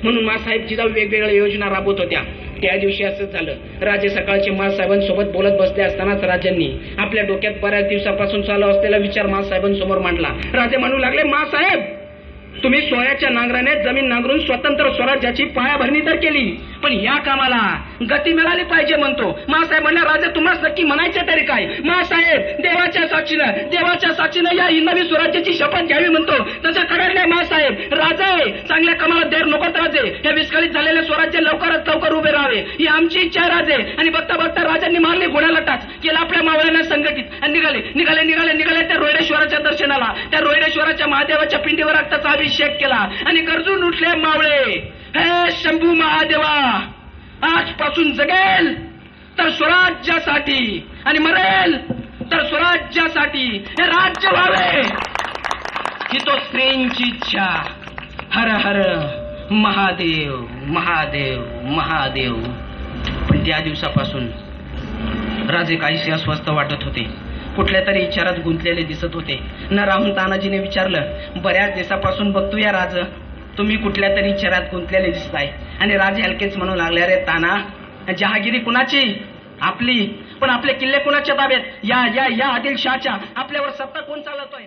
म्हणून मासाहेब जिजाऊ वेगवेगळ्या योजना राबवत होत्या. त्या दिवशी असंच झालं. राजे सकाळचे मासाहेबांसोबत बोलत बसले असतानाच राजांनी आपल्या डोक्यात बऱ्याच दिवसापासून चालू असलेला विचार मासाहेबांसमोर मांडला. राजे म्हणू लागले, मासाहेब, तुम्ही सोन्याच्या नांगराने जमीन नांगरून स्वतंत्र स्वराज्याची पायाभरणी तर केली, पण या कामाला गती मिळाली पाहिजे म्हणतो. मासाहेब म्हणला, राजे तुम्हाला नक्की म्हणायचे तरी काय? मासाहेब, देवाच्या साक्षीनं या नवी स्वराज्याची शपथ घ्यावी म्हणतो. तसं करणार नाही मासाहेब. राजे, चांगल्या कामाला देर नकोत राजे. हे विस्कळीत झालेले स्वराज्य लवकरात लवकर उभे राहावे ही आमची इच्छा आहे राजे. आणि बघता बघता राजांनी मारले घोड्याला टाच, केला आपल्या मावळ्यांना संघटित आणि निघाले त्या रोहिडेश्वराच्या दर्शनाला. त्या रोहिडेश्वराच्या महादेवाच्या पिंडीवर रक्ताचा अभिषेक केला आणि गरजून उठले मावळे. हे शंभू महादेवा, आजपासून जगेल तर स्वराज्यासाठी आणि मरेल तर स्वराज्यासाठी. हे राज्य व्हावे ही तो स्त्रींची इच्छा. हर हर महादेव महादेव महादेव. पण त्या दिवसापासून राजे काहीसे अस्वस्थ वाटत होते. कुठल्या तरी विचारात गुंतलेले दिसत होते. न राहून तानाजीने विचारलं, बऱ्याच दिवसापासून बघतो या राज, तुम्ही कुठल्या तरी विचारात गुंतलेले दिसताय. आणि राजे हलकेच म्हणू लागले, अरे ताना, जहागिरी कुणाची? आपली. पण आपले किल्ले कुणाच्या ताब्यात? या आदिलशाहच्या. आपल्यावर सत्ता कोण चालवतोय?